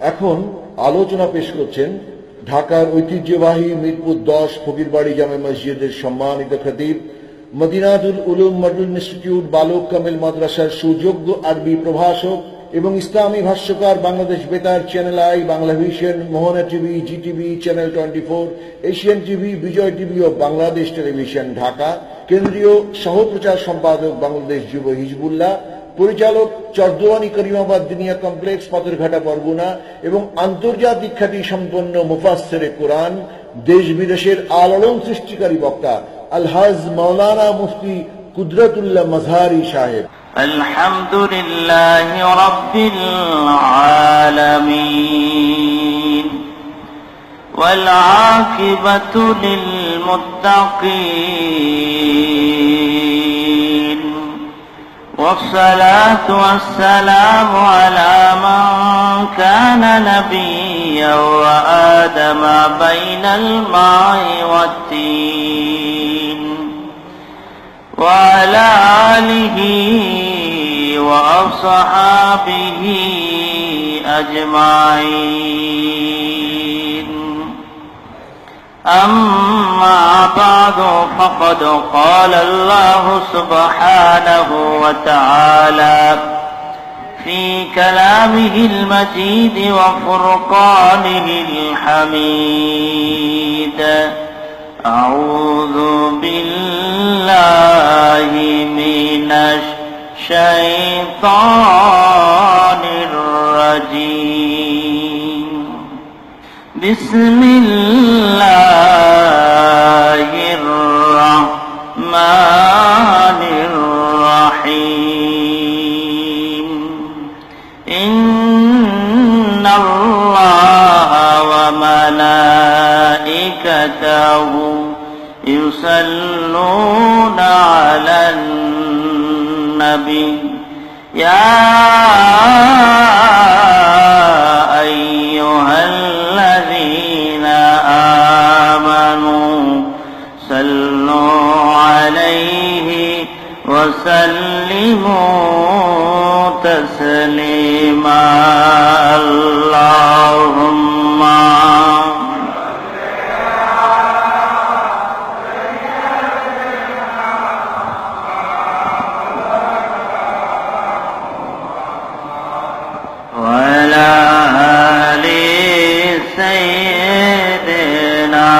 এখন আলোচনা পেশ করছেন ঢাকার ঐতিহ্যবাহী মিরপুর 10 ফকিরবাড়ি জামে মসজিদের সম্মানিত খতিব, মদিনাতুল উলুম মডেল ইনস্টিটিউট বালক কামিল মাদ্রাসার সুযোগ্য আরবি প্রভাষক এবং ইসলামী ভাষ্যকার, Bangladesh Betar, channel I, Bangla vision, Mohona TV, GTV, channel 24, Asian TV, Bijoy TV ও বাংলাদেশ টেলিভিশন ঢাকা, কেন্দ্রীয় সহপ্রচার সম্পাদক বাংলাদেশ যুব হিজবুল্লাহ, পরিচালক চরদোয়ানি করিমাবাদ দিনিয়া কমপ্লেক্স, পাথরঘাটা, বরগুনা এবং আন্তর্জাতিক খ্যাতি সম্পন্ন মুফাসসিরে কোরআন, দেশ বিদেশের আলোড়ন সৃষ্টিকারী বক্তা আলহাজ মাওলানা মুফতি কুদরতুল্লাহ মাজহারি সাহেব। আলহামদুলিল্লাহি রাব্বিল আলামিন ওয়াল আকিবাতু লিল মুত্তাকিন والصلاة والسلام على من كان نبيا وآدم بين الماء والتين وعلى آله وأصحابه أجمعين. أما بعد فقد قال الله سبحانه وتعالى في كلامه المجيد وفرقانه الحميد: أعوذ بالله من الشيطان الرجيم. بسم الله الرحمن الرحيم. إن الله وملائكته يصلون على النبي يا أيها الذين آمنوا صلوا عليه وسلموا تسليما. اللهم وعلى آل سيدنا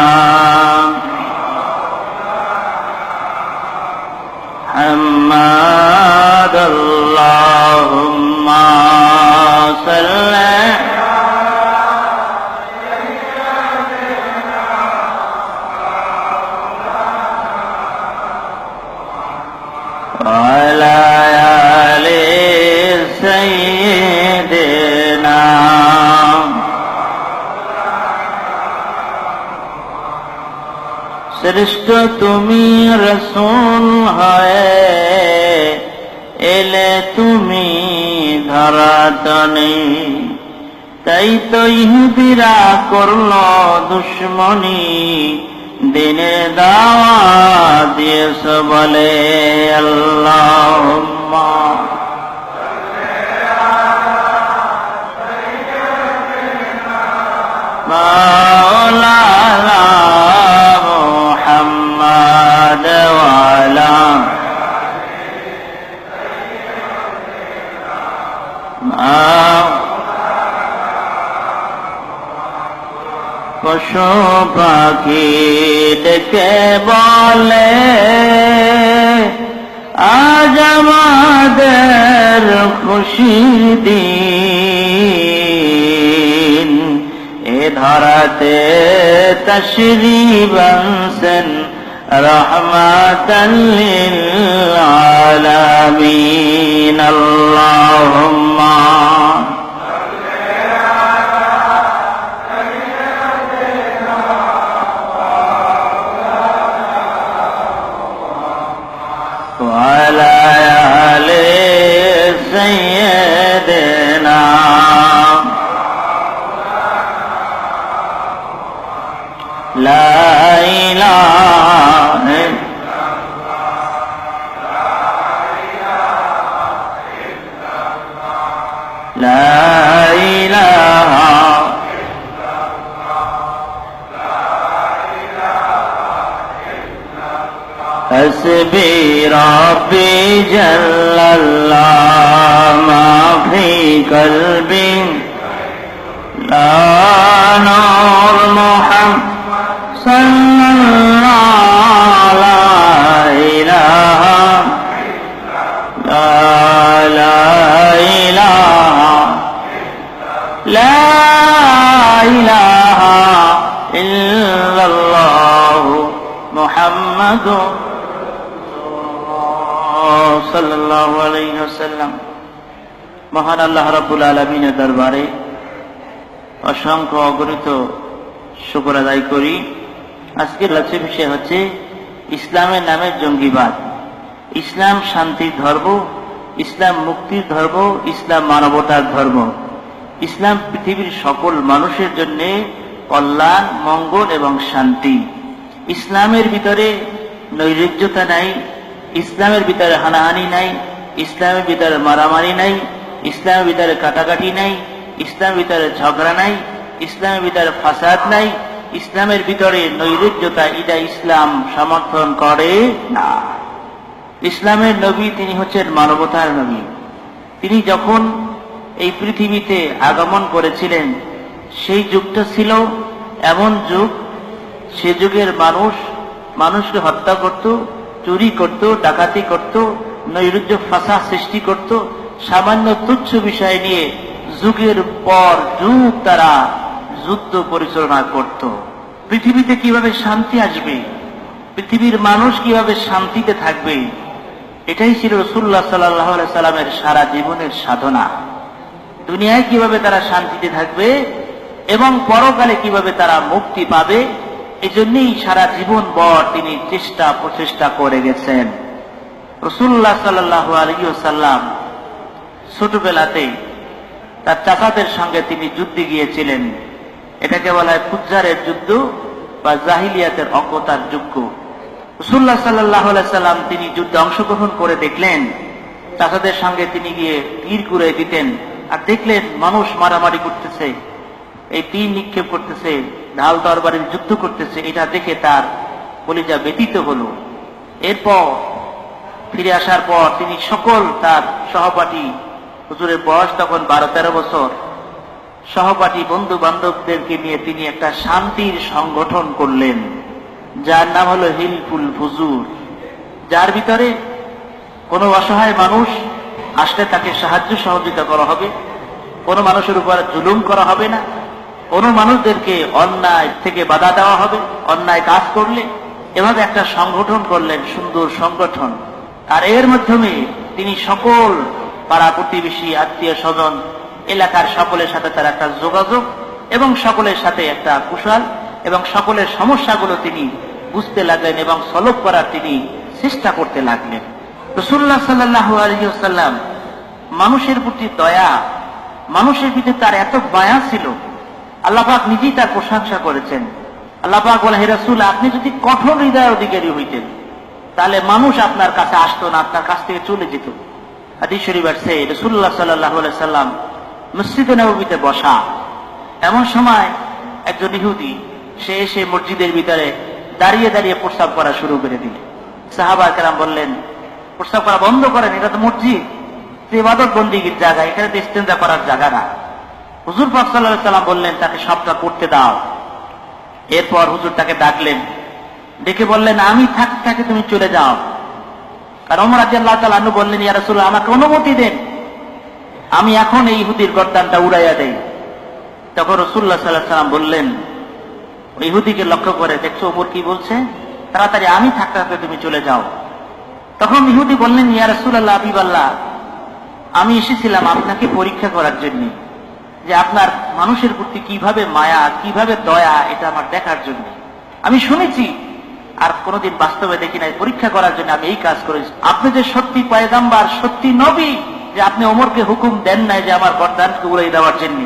محمد. اللهم صل وعلى آل سيدنا. শ্রেষ্ঠ তুমি রসূল হয়ে এলে তুমি ধরাতনে, তাই তো ইহুদিরা করল দুশ্মনী, দিনের দাওয়াত দিয়েছ বলে। আল্লাহুম্মা মাওলানা মুহাম্মদ ওয়া আলা পশু পাখি ডেকে বলে আজ আমাদের খুশির দিন, এ ধরাতে তশরীফ আনছেন রহমাতাল লিল আলামিন। আল্লাহুম্মা وعلى آل سيدنا. لا إله لا حسبي ربي جل الله ما في قلبي لا نور محمد صلى الله لا إله لا إله لا إله إلا الله محمد সাল্লাল্লাহু আলাইহি ওয়াসাল্লাম। মহান আল্লাহ রাব্বুল আলামিনের দরবারে অসংখ্য অগণিত শুকর আদায় করি। আজকের আলোচ্য বিষয় হচ্ছে ইসলামের নামে জঙ্গিবাদ। ইসলাম শান্তির ধর্ম, ইসলাম মুক্তির ধর্ম, ইসলাম মানবতার ধর্ম। ইসলাম পৃথিবীর সকল মানুষের জন্য কল্যাণ, মঙ্গল এবং শান্তি। ইসলামের ভিতরে নৈরাজ্যতা নাই, ইসলামের ভিতরে হানাহানি নাই, ইসলামের ভিতরে মারামারি নাই, ইসলামের ভিতরে কাটাকাটি নাই, ইসলামের ভিতরে ঝগড়া নাই, ইসলামের ভিতরে ফাসাদ নাই, ইসলামের ভিতরে নৈরাজ্যতা, এটা ইসলাম সমর্থন করে না। ইসলামের নবী তিনি হচ্ছেন মানবতার নবী। তিনি যখন এই পৃথিবীতে আগমন করেছিলেন সেই যুগটা ছিল এমন যুগ, সে যুগের মানুষকে হত্যা করত, চুরি করত, ডাকাতি করত, নৈরাজ্য ফাসাদ সৃষ্টি করত। সামান্য তুচ্ছ বিষয় নিয়ে যুগের পর যুগ তারা যুদ্ধ পরিচালনা করত। পৃথিবীতে কিভাবে শান্তি আসবে, পৃথিবীর মানুষ কিভাবে শান্তিতে থাকবে, এটাই ছিল রাসূলুল্লাহ সাল্লাল্লাহু আলাইহি সাল্লামের সারা জীবনের সাধনা। দুনিয়ায় কিভাবে তারা শান্তিতে থাকবে এবং পরকালে কিভাবে তারা মুক্তি পাবে, এই জন্যই সারা জীবন ভর তিনি প্রচেষ্টা করে গেছেন। রাসূলুল্লাহ সাল্লাল্লাহু আলাইহি ওয়াসাল্লাম ছোটবেলাতে তার চাচাদের সঙ্গে তিনি যুদ্ধে গিয়েছিলেন। এটাকে বলা হয় ফুজ্জারের যুদ্ধ বা জাহিলিয়াতের অজ্ঞতার যুদ্ধ। রাসূলুল্লাহ সাল্লাল্লাহু আলাইহি সাল্লাম তিনি যুদ্ধে অংশগ্রহণ করে দেখলেন, চাচাদের সঙ্গে তিনি গিয়ে তীর কুড়িয়ে দিতেন, আর দেখলেন মানুষ মারামারি করতেছে, এই তীর নিক্ষেপ করতেছে, ঢাল তরবারির যুদ্ধ করতেছে। এটা দেখে তার কলিজা ব্যথিত হলো। এরপর ফিরে আসার পর তিনি সকল তার সহপাঠী, হুজুরের বয়স তখন 12-13 বছর, সহপাঠী বন্ধু বান্ধবদেরকে নিয়ে তিনি একটা শান্তির সংগঠন করলেন, যার নাম হলো হিলফুল ফুজুর, যার ভিতরে কোনো অসহায় মানুষ আসলে তাকে সাহায্য সহযোগিতা করা হবে, কোনো মানুষের উপর জুলুম করা হবে না, কোনো মানুষদেরকে অন্যায় থেকে বাধা দেওয়া হবে অন্যায় কাজ করলে। এভাবে একটা সংগঠন করলেন, সুন্দর সংগঠন। আর এর মাধ্যমে তিনি সকল পাড়া প্রতিবেশী, আত্মীয় স্বজন, এলাকার সকলের সাথে তার একটা যোগাযোগ এবং সকলের সাথে একটা কুশল এবং সকলের সমস্যাগুলো তিনি বুঝতে লাগলেন এবং সলভ করার তিনি চেষ্টা করতে লাগলেন। রাসূলুল্লাহ সাল্লাল্লাহু আলাইহি ওয়াসাল্লাম মানুষের প্রতি দয়া, মানুষের ভিতরে তার এত মায়া ছিল, আল্লাহ পাক নিজেই তার প্রশংসা করেছেন। আল্লাহ পাক বলে, হে রাসূল, আপনি যদি কঠোর হৃদয়ের অধিকারী হইতেন তাহলে মানুষ আপনার কাছে আসতো না, আপনার কাছ থেকে চলে যেত। হাদিস শরীফ আছে, রাসূলুল্লাহ সাল্লাল্লাহু আলাইহি সাল্লাম মসজিদে নববীতে বসা, এমন সময় একজন ইহুদি সে এসে মসজিদের ভিতরে দাঁড়িয়ে দাঁড়িয়ে প্রস্রাব করা শুরু করে দিল। সাহাবা কেরাম বললেন, প্রস্রাব করা বন্ধ করেন, এটা তো মসজিদ, ইবাদত বন্দেগীর জায়গা, এখানে তো ইস্তেঞ্জা করার জায়গা না। হুজুর পাক সাল্লাল্লাহু আলাইহি সাল্লাম বললেন, তাকে সবটা করতে দাও। এরপর হুজুর তাকে ডাকলেন, ডেকে বললেন, আমি থাকতে তুমি চলে যাও। আর ওমর রাদিয়াল্লাহু তাআলা আনহু বললেন, ইয়া রাসূলুল্লাহ, আমাকে অনুমতি দেন, আমি এখন এই ইহুদির গর্দানটা উড়াইয়া দেই। তখন রাসূলুল্লাহ সাল্লাল্লাহু আলাইহি সাল্লাম বললেন, ইহুদিকে লক্ষ্য করে, দেখছো ওমর কি বলছে, তাড়াতাড়ি আমি থাকতে তুমি চলে যাও। তখন ইহুদি বললেন, ইয়া রাসূলুল্লাহ, হাবিবাল্লাহ, আমি এসেছিলাম আপনাকে পরীক্ষা করার জন্য, যে আপনার মানুষের প্রতি কিভাবে মায়া, কিভাবে দয়া, এটা আমার দেখার জন্য। আমি শুনেছি আর কোনোদিন বাস্তবে দেখি নাই, পরীক্ষা করার জন্য আমি এই কাজ করেছি। আপনি যে সত্যি পয়গম্বর, সত্যি নবী, যে আপনি ওমরকে হুকুম দেন নাই যে আমার গর্দানকে উড়াই দেওয়ার জন্য,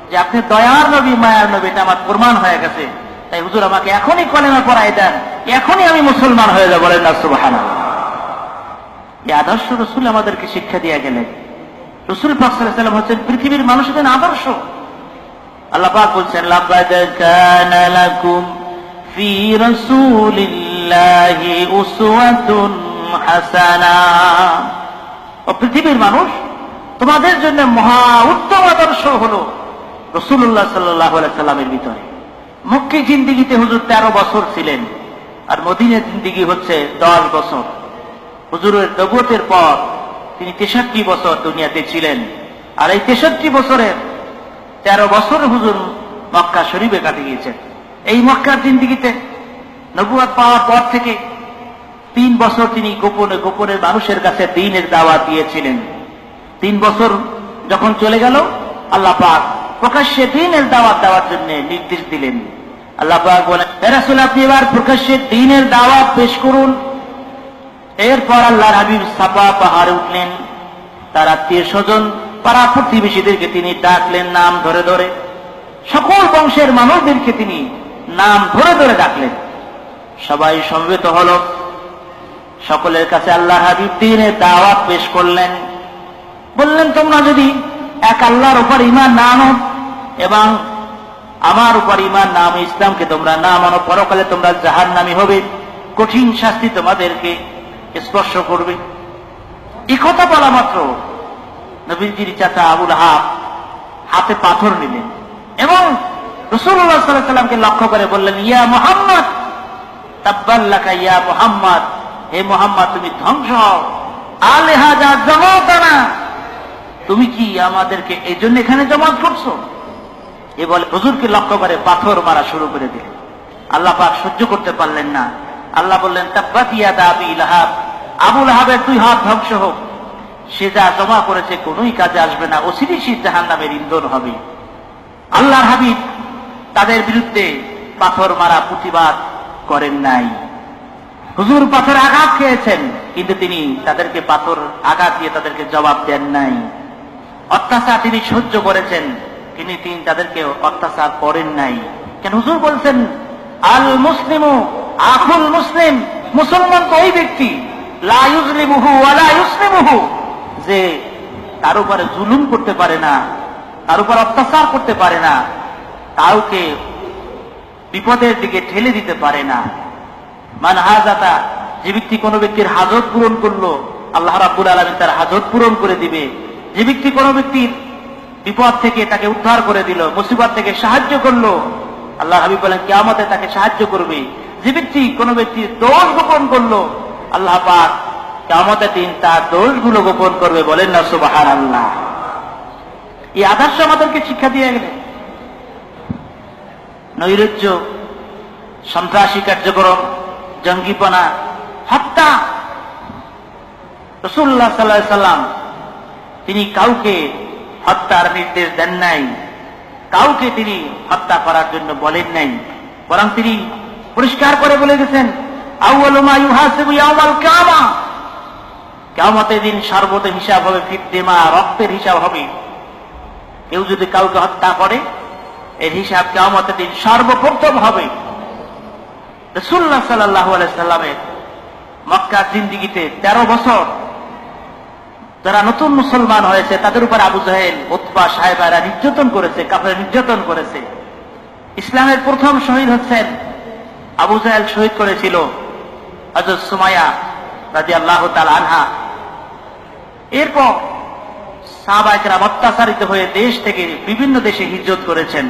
যে আপনি দয়ার নবী, মায়ার নবী, এটা আমার প্রমাণ হয়ে গেছে। তাই হুজুর আমাকে এখনই কলেমা পড়াই দেন, এখনই আমি মুসলমান হয়ে যাব। বলেন না সুবহানাল্লাহ। এই আদর্শ রাসূল আমাদেরকে শিক্ষা দিয়ে গেলেন। রাসূল পাক সাল্লাল্লাহু আলাইহি ওয়াসাল্লাম হচ্ছেন পৃথিবীর মানুষদের আদর্শ। আল্লাহ পাক বলছেন, লাকাদ কানা লাকুম ফি রাসূলিল্লাহি উসওয়াতুন হাসানা। ও পৃথিবীর মানুষ, তোমাদের জন্য মহা উত্তম আদর্শ হলো রাসূলুল্লাহ সাল্লাল্লাহু আলাইহি সাল্লামের ভিতরে। মক্কি জিন্দেগিতে হুজুর 13 বছর ছিলেন, আর মদিনা জিন্দেগি হচ্ছে 10 বছর। হুজুরের নবুয়তের পর তিনি 63 বছর দুনিয়াতে ছিলেন, আর এই 63 বছরের 13 বছর হুজুর মক্কা শরীফে কাটে গিয়েছেন। এই মক্কার জিন্দেগিতে নবুয়ত পাওয়ার পর থেকে 3 বছর তিনি গোপনে গোপনে মানুষের কাছে দ্বীনের দাওয়াত দিয়েছিলেন। 3 বছর যখন চলে গেল, আল্লাহ পাক প্রকাশ্যে দ্বীনের দাওয়াত দেওয়ার জন্য নির্দেশ দিলেন। আল্লাহ পাক বলেন, হে রাসূল, আপনি এবার প্রকাশ্যে দ্বীনের দাওয়াত পেশ করুন। এরপর আল্লাহর হাবিব সাফা পাহাড়ে উঠলেন, তার আত্মীয় স্বজন পাড়া প্রতিবেশীদেরকে তিনি ডাকলেন নাম ধরে ধরে, সকল বংশের মানুষদেরকে তিনি নাম ধরে ধরে ডাকলেন। সবাই সমবেত হল, সকলের কাছে আল্লাহর হাবিব দ্বীনের দাওয়াত পেশ করলেন। বললেন, তোমরা যদি এক আল্লাহর উপর ঈমান না আনো এবং আমার উপর ঈমান না আনো, ইসলামকে তোমরা না মানো, পরকালে তোমরা জাহান্নামী হবে, কঠিন শাস্তি তোমাদেরকে স্পর্শ করবে। এই কথা বলা মাত্র নবীজির চাচা আবু লাহাব হাতে পাথর নিলেন এবং রাসূলুল্লাহ সাল্লাল্লাহু আলাইহি সাল্লামকে লক্ষ্য করে বললেন, ইয়া মুহাম্মদ, তাব্বাল্লাকা ইয়া মুহাম্মদ, হে মুহাম্মদ তুমি ধ্বংস হও। আলহাজা জামাতানা, তুমি কি আমাদেরকে এই জন্য এখানে জমাত করছো? এ বলে হুজুরকে লক্ষ্য করে পাথর মারা শুরু করে দিলেন। আল্লাহ পাক সহ্য করতে পারলেন না। আল্লাহ বললেন, তাব্বাত ইয়াদা আবি লাহাব, আবু লাহাবের 2 হাত ধ্বংস হোক। সে যা জমা করেছে কোনোই কাজে আসবে না, অচিরেই সে জাহান্নামের ইন্ধন হবে। আল্লাহর হাবিব তাদের বিরুদ্ধে পাথর মারা প্রতিবাদ করেন নাই। হুজুর পাথর আঘাত খেয়েছেন, কিন্তু তিনি তাদেরকে পাথর আঘাত দিয়ে তাদেরকে জবাব দেন নাই। অত্যাচার তিনি সহ্য করেছেন, তিনি তাদেরকে অত্যাচার করেন নাই। কেন? হুজুর বলছেন, আল মুসলিমু আখুল মুসলিম, মুসলমান তো ওই ব্যক্তি, লা ইউজলিমুহু ওয়া লা ইউসলিমুহু, যে তার উপরে জুলুম করতে পারে না, তার উপর অত্যাচার করতে পারে না, কাউকে বিপদের দিকে ঠেলে দিতে পারে না। মান হাজাতা, যে ব্যক্তি কোনো ব্যক্তির হাজত পূরণ করলো, আল্লাহ রাব্বুল আলামিন তার হাজত পূরণ করে দিবে। যে ব্যক্তি কোনো ব্যক্তির বিপদ থেকে তাকে উদ্ধার করে দিল, মুসিবত থেকে সাহায্য করলো, আল্লাহ হাবিব বলেন কিয়ামতে তাকে সাহায্য করবে। যে ব্যক্তি কোনো ব্যক্তির দোষ গোপন করলো, আল্লাহ পাক কিয়ামতের দিন তার দোষগুলো গোপন করবে। বলেন না সুবহানাল্লাহ। এই আদর্শ আমাদেরকে শিক্ষা দিয়ে গেলেন। নৈরাজ্য, সন্ত্রাসী কার্যক্রম, জঙ্গিপনা, হত্যা, রাসূলুল্লাহ সাল্লাল্লাহু আলাইহি সাল্লাম তিনি কাউকে হত্যার নির্দেশ দেন নাই, কাউকে তিনি হত্যা করার জন্য বলেন নাই, বরং তিনি পরিষ্কার করে বলে গেছেন, আউয়ালু মা ইউহাসিবু ইয়াউমাল কিয়ামা, কিয়ামতের দিন সর্বপ্রথম হিসাব হবে ফিদ্দিমা, রক্তের হিসাব হবে। কেউ যদি কাউকে হত্যা করে, এর হিসাব কিয়ামতের দিন সর্বপ্রথম হবে। রাসূলুল্লাহ সাল্লাল্লাহু আলাইহি সাল্লামের মক্কার জিন্দেগিতে 13 বছর যারা নতুন মুসলমান হয়েছে তাদের উপর আবু জাহেল, উতবা, সাহেবারা নির্যাতন করেছে, কাফের নির্যাতন করেছে। ইসলামের প্রথম শহীদ হচ্ছেন আবু জাহেল শহীদ করেছিল হযরত সুমাইয়া রাদিয়াল্লাহু তাআলা আনহা। এরপর সাহাবায়ে কেরাম অত্যাচারিত হয়ে দেশ থেকে বিভিন্ন দেশে হিজরত করেছেন।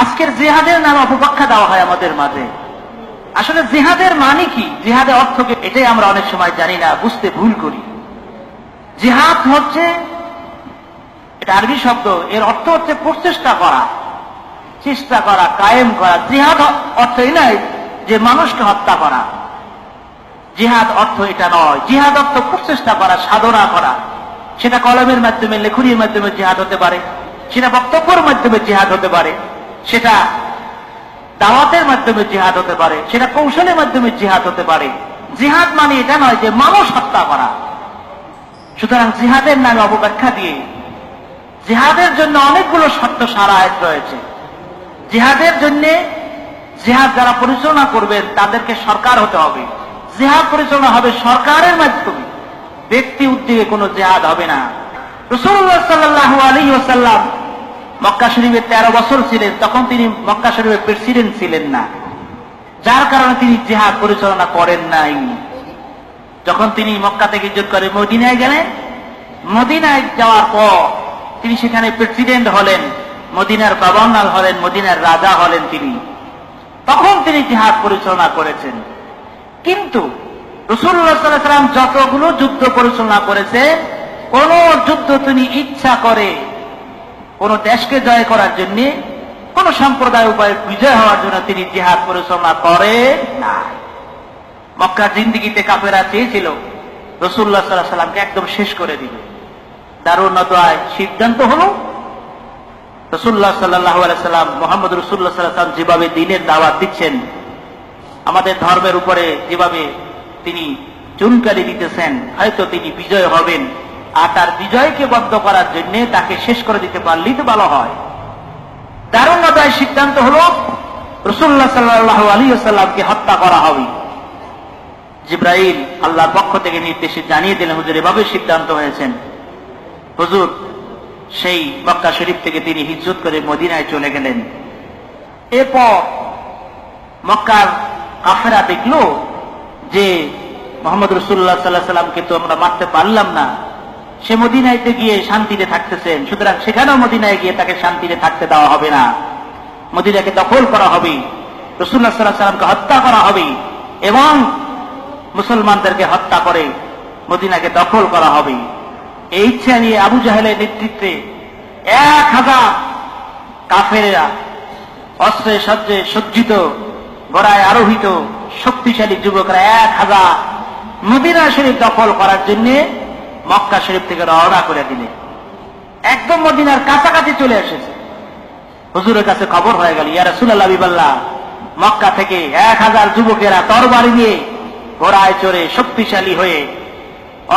আজকের জিহাদের নাম অপব্যাখ্যা দেওয়া হয় আমাদের মাঝে। আসলে জিহাদের মানে কি, জিহাদের অর্থ কি, এটাই আমরা অনেক সময় জানি না, বুঝতে ভুল করি। জিহাদ হচ্ছে, এটা আরবি শব্দ, এর অর্থ হচ্ছে প্রচেষ্টা করা, চেষ্টা করা, কায়েম করা। জিহাদ অর্থ এই নয় যে মানুষকে হত্যা করা, জিহাদ অর্থ এটা নয়। জিহাদ অর্থ প্রচেষ্টা করা, সাধনা করা। সেটা কলমের মাধ্যমে, লেখনির মাধ্যমে জিহাদ হতে পারে, সেটা বক্তব্যের মাধ্যমে জিহাদ হতে পারে, সেটা দাওয়াতের মাধ্যমে জিহাদ হতে পারে, সেটা কৌশলের মাধ্যমে জিহাদ হতে পারে। জিহাদ মানে এটা নয় যে মানুষ হত্যা করা। সুতরাং জিহাদের নামে অপব্যাখ্যা দিয়ে জিহাদের জন্য অনেকগুলো শর্ত শারায়েত রয়েছে। জিহাদের জন্য, জিহাদ যারা পরিচালনা করবেন তাদেরকে সরকার হতে হবে। জিহাদ পরিচালনা হবে সরকারের মাধ্যমে, ব্যক্তি উদ্যোগে কোনো জিহাদ হবে না। রাসূলুল্লাহ সাল্লাল্লাহু আলাইহি ওয়াসাল্লাম মক্কা শরীফে 13 বছর ছিলেন, তখন তিনি মক্কা শরীফের প্রেসিডেন্ট ছিলেন না, যার কারণে তিনি জিহাদ পরিচালনা করেন নাই। যখন তিনি মক্কা থেকে হিজরত করে মদিনায় গেলেন, মদিনায় যাওয়ার পর তিনি সেখানে প্রেসিডেন্ট হলেন, মদিনার গভর্নর হলেন, মদিনার রাজা হলেন তিনি। তখন তিনি জিহাদ পরিচালনা করেছেন। কিন্তু রাসূলুল্লাহ সাল্লাল্লাহু আলাইহি ওয়াসাল্লাম যতগুলো যুদ্ধ পরিচালনা করেছেন, কোন যুদ্ধ তিনি ইচ্ছা করে কোন দেশকে জয় করার জন্য, কোন সম্প্রদায় উপায়ে বিজয় হওয়ার জন্য তিনি জিহাদ পরিচালনা করেন না। মক্কার জিন্দেগিতে কাফেররা চেয়েছিল রাসূলুল্লাহ সাল্লাল্লাহু আলাইহি ওয়াসাল্লামকে একদম শেষ করে দিবে। দারুন নদওয়ায় সিদ্ধান্ত হলো রাসূলুল্লাহ সাল্লাল্লাহু আলাইহি ওয়াসাল্লাম, মুহাম্মদ রাসূলুল্লাহ সাল্লাল্লাহু আলাইহি ওয়াসাল্লাম যেভাবে দ্বীনের দাওয়াত দিচ্ছেন, আমাদের ধর্মের উপরে যেভাবে তিনি চুনকালি দিতেছেন, হয়তো তিনি বিজয় হবেন, আর তার বিজয়কে বদ্ধ করার জন্য তাকে শেষ করে দিতে পারলেই তো ভালো হয়। দারুন নদওয়ায় সিদ্ধান্ত হলো রাসূলুল্লাহ সাল্লাল্লাহু আলাইহি ওয়াসাল্লামকে হত্যা করা হবে। জিবরাইল আল্লাহর পক্ষ থেকে নির্দেশে জানিয়ে দিলেন, হুজুর এভাবে সিদ্ধান্ত হয়েছেন। হুজুর সেই মক্কা শরীফ থেকে তিনি হিজরত করে মদিনায় চলে গেলেন। এরপর মক্কার কাফেররা দেখল যে মুহাম্মদ রাসূলুল্লাহ সাল্লাল্লাহু আলাইহি ওয়াসাল্লামকে তো আমরা মারতে পারলাম না, সে মদিনাইতে গিয়ে শান্তিতে থাকতেছেন, সুতরাং সেখানেও মদিনায় গিয়ে তাকে শান্তিতে থাকতে দেওয়া হবে না, মদিনাকে দখল করা হবে, রাসূলুল্লাহ সাল্লাল্লাহু আলাইহি ওয়াসাল্লামকে হত্যা করা হবে এবং মুসলমানদেরকে হত্যা করে মদিনাকে দখল করা হবে। এই ইচ্ছা নিয়ে আবু জাহেলের নেতৃত্বে 1000 কাফেররা অস্ত্রে সজ্জে সজ্জিত, ঘোড়ায় আরোহিত শক্তিশালী যুবকরা 1000 মদিনা শরীফ দখল করার জন্য মক্কা শরীফ থেকে রওনা করে দিলে। একদম মদিনার কাছাকাছি চলে এসেছে। হুজুরের কাছে খবর হয়ে গেল, ইয়া রাসূলুল্লাহ বিল্লাহ, মক্কা থেকে 1000 যুবকেরা তরবারি নিয়ে ঘোড়ায় চড়ে শক্তিশালী হয়ে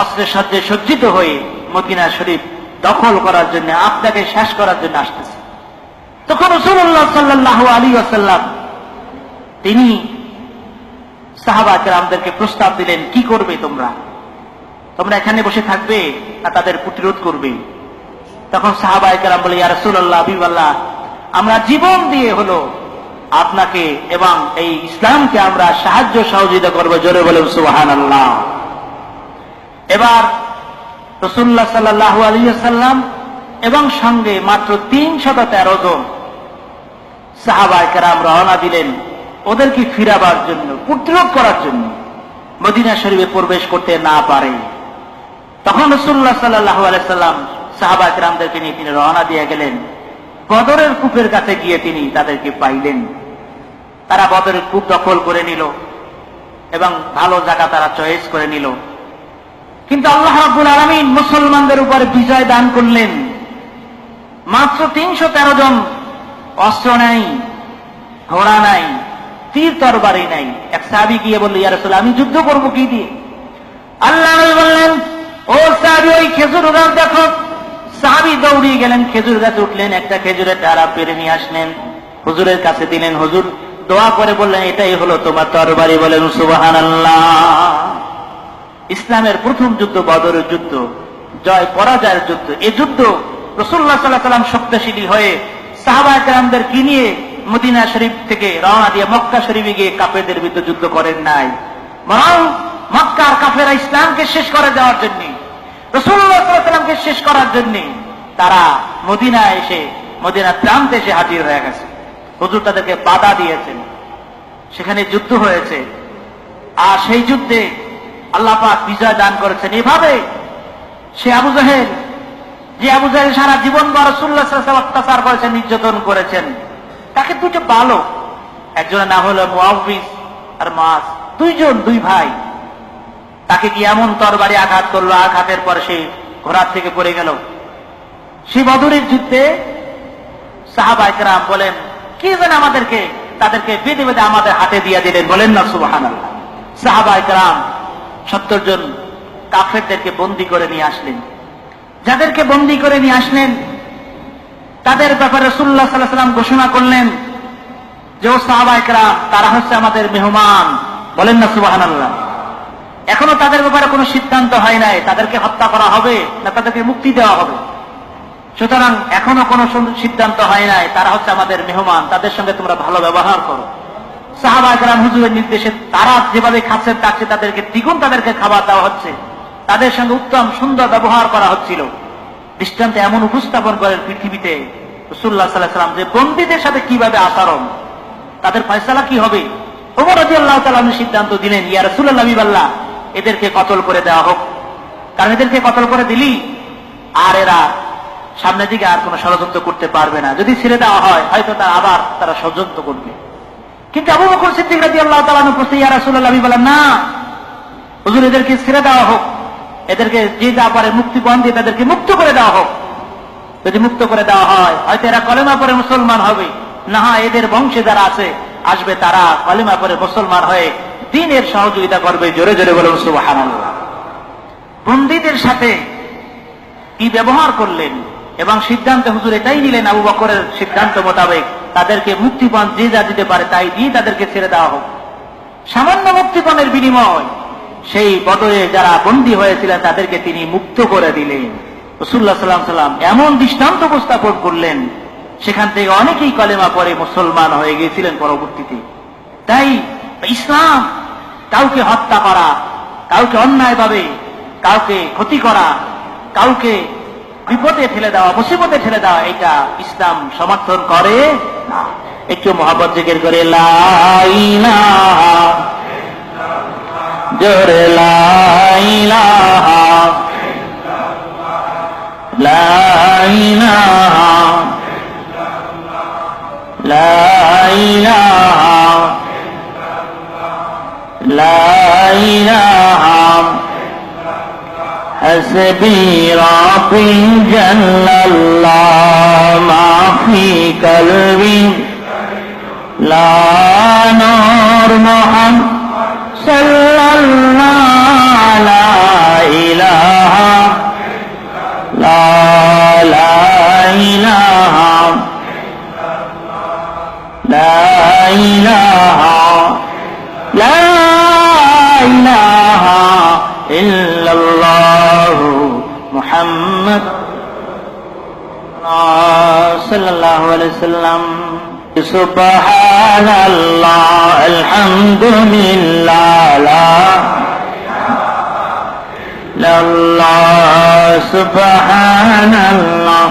অস্ত্রে সজ্জে সজ্জিত হয়ে মদিনা শরীফ দখল করার জন্য, আপনাকে শেষ করার জন্য আসতেছে। তখন রাসূলুল্লাহ সাল্লাল্লাহু আলাইহি ওয়াসাল্লাম তিনি সাহাবা কেরামদেরকে প্রস্তাব দিলেন, কি করবে তোমরা? তোমরা এখানে বসে থাকবে না তাদের প্রতিরোধ করবে? তখন সাহাবায়ে কেরাম বলে, ইয়া রাসূলুল্লাহ হাবিবাল্লাহ, আমরা জীবন দিয়ে হলো আপনাকে এবং এই ইসলামকে আমরা সাহায্য সহযোগিতা করবো। জোরে বলেন সুবহানাল্লাহ। এবার রাসূলুল্লাহ সাল্লাল্লাহু আলাইহি ওয়াসাল্লাম এবং সঙ্গে মাত্র 313 জন সাহাবায়ে কেরাম রওনা দিলেন ওদেরকে ফিরাবার জন্য, প্রতিরোধ করার জন্য, মদিনা শরীফে প্রবেশ করতে না পারে। তখন রাসূলুল্লাহ সাল্লাল্লাহু আলাইহি ওয়াসাল্লাম সাহাবায়ে কেরামদেরকে নিয়ে তিনি রওনা দিয়ে গেলেন। বদরের কূপের কাছে গিয়ে তিনি তাদেরকে পাইলেন। তারা বদরের কূপ দখল করে নিল এবং ভালো জায়গা তারা চয়েস করে নিল। কিন্তু আল্লাহ রাব্বুল আলামিন মুসলমানদের উপরে বিজয় দান করলেন। মাত্র 313 জন, অস্ত্র নাই, ঘোড়া নাই, তীর তরবারি নাই। এক সাহাবী গিয়ে বলল, ইয়া রাসূলুল্লাহ, আমি যুদ্ধ করব কি দিয়ে? আল্লাহ নবী বললেন, ও সাহাবী, ওই খেজুর গাছ দেখো। সাহাবী দৌড়িয়ে গেলেন, খেজুর গাছে উঠলেন, একটা খেজুরের চারা পেরে নিয়ে আসলেন, হুজুরের কাছে দিলেন। হুজুর দোয়া করে বললেন, এটাই হলো তোমার তরবারি। বলেন সুবহানাল্লাহ। ইসলামের প্রথম যুদ্ধ বদরের যুদ্ধ, জয় পরাজয়ের যুদ্ধ। এই যুদ্ধ রাসূলুল্লাহ সাল্লাল্লাহু আলাইহি ওয়াসাল্লাম শক্তিশালী হয়ে সাহাবায়ে কেরামদেরকে নিয়ে মদিনা শরীফ থেকে রওনা দিয়ে মক্কা শরীফে গিয়ে কাফেরদের বিরুদ্ধে যুদ্ধ করেন নাই, বরং মক্কার কাফেররা ইসলামকে শেষ করে দেওয়ার জন্য, রাসূলুল্লাহ সাল্লাল্লাহু আলাইহি ওয়াসাল্লামকে শেষ করার জন্য তারা মদিনায় এসে, মদিনার প্রান্তে এসে হাজির হয়ে গেছে। হুজুর তাদেরকে বাধা দিয়েছেন, সেখানে যুদ্ধ হয়েছে। আর সেই যুদ্ধে আল্লাহ পাক বিজয় দান করেছেন। এভাবে সে আবু জাহেল, যে আবু জাহেল সারা জীবন রাসূলুল্লাহ সাল্লাল্লাহু আলাইহি ওয়াসাল্লাম অত্যাচার করেছেন, নির্যাতন করেছেন, তাকে দুটো বালক, একজনের নাম হলো মুআউযিজ আর মাস, দুই ভাই, তাকে কি এমন তরবারি আঘাত করলো, আঘাতের পর সে ঘোড়ার থেকে পড়ে গেল। সেই বদরের যুদ্ধে সাহাবায়ে কেরাম বলেন, কি যেন তাদেরকে বেঁধে বেঁধে আমাদের হাতে দিয়ে দিলেন। বলেন না সুবহানাল্লাহ। সাহাবায়ে কেরাম 70 জন কাফেরদেরকে বন্দী করে নিয়ে আসলেন। যাদেরকে বন্দী করে নিয়ে আসলেন তাদের ব্যাপারে রাসূলুল্লাহ সাল্লাল্লাহু আলাইহি ওয়াসাল্লাম ঘোষণা করলেন যে, ও সাহাবায়ে কেরাম, তারা হচ্ছে আমাদের মেহমান। বলেন না সুবহানাল্লাহ। এখনো তাদের ব্যাপারে কোনো সিদ্ধান্ত হয় নাই, তাদেরকে হত্যা করা হবে না তাদেরকে মুক্তি দেওয়া হবে। সুতরাং এখনো কোনো সিদ্ধান্ত হয় নাই, তারা হচ্ছে আমাদের মেহমান, তাদের সঙ্গে তোমরা ভালো ব্যবহার করো। সাহাবায়ে কেরাম হুজুরের নির্দেশে তারা যেভাবে খাচ্ছেন তাকে তাদেরকে দ্বিগুণ তাদেরকে খাবার দেওয়া হচ্ছে, তাদের সঙ্গে উত্তম সুন্দর ব্যবহার করা হচ্ছিল। দৃষ্টান্তে এমন উপস্থাপন করেন পৃথিবীতে রাসূলুল্লাহ সাল্লাল্লাহু আলাইহি ওয়াসাল্লাম যে বন্দীদের সাথে কিভাবে আচরণ, তাদের ফয়সালা কি হবে। ওমর রাদিয়াল্লাহু তাআলা সিদ্ধান্ত দিলেন, ইয়া রাসূলুল্লাহ হাবিবাল্লাহ, এদেরকে কতল করে দেওয়া হোক, কারণ এদেরকে কতল করে দিলি আর এরা সামনের দিকে আর কোনো ষড়যন্ত্র করতে পারবে না। যদি ছেড়ে দেওয়া হয় হয়তো তারা ষড়যন্ত্র করবে। কিন্তু আবু বকর সিদ্দিক রাদিয়াল্লাহু তাআলা বলছেন, ইয়া রাসূলুল্লাহ হাবিবাল্লাহ, না হুজুর, এদেরকে ছেড়ে দেওয়া হোক, এদেরকে যে যা পারে মুক্তিপণ দিয়ে তাদেরকে মুক্ত করে দেওয়া হোক। যদি মুক্ত করে দেওয়া হয় হয়তো এরা কলেমা পড়ে মুসলমান হবে, না হয় এদের বংশে যারা আসবে তারা কলেমা পড়ে মুসলমান হয়ে দ্বীনের সহযোগিতা করবে। জোরে জোরে বলুন সুবহানাল্লাহ। বন্দীদের সাথে কি ব্যবহার করলেন এবং সিদ্ধান্ত হুজুর এটাই নিলেন, আবু বকরের সিদ্ধান্ত মোতাবেক তাদেরকে মুক্তিপণ যে যা দিতে পারে তাই দিয়ে তাদেরকে ছেড়ে দেওয়া হোক। সামান্য মুক্তিপণের বিনিময় সেই বদরে যারা বন্দী হয়েছিলেন তাদেরকে তিনি মুক্ত করে দিলেন। রাসূলুল্লাহ সাল্লাল্লাহু আলাইহি ওয়াসাল্লাম এমন দৃষ্টান্ত উপস্থাপন করলেন, সেখান থেকে অনেকেই কলেমা পড়ে মুসলমান হয়ে গিয়েছিলেন পরবর্তীতে। তাই ইসলাম কাউকে হত্যা করা, কাউকে অন্যায়ভাবে কাউকে ক্ষতি করা, কাউকে বিপদে ঠেলে দেওয়া, মুসিবতে ঠেলে দেওয়া, এটা ইসলাম সমর্থন করে না। একটু মহব্বত জিকির করে লা ইলাহা, জোরে লা ইলাহা, লা ইলাহা, লা ইলাহা, লা ইলাহা, حسبي ربي جل الله ما في قلبي لا نور محمد صلى الله لا إله لا لا إله لا إله لا إله إلا الله محمد صلى الله عليه وسلم سبحان الله الحمد لله لا إلا الله سبحان الله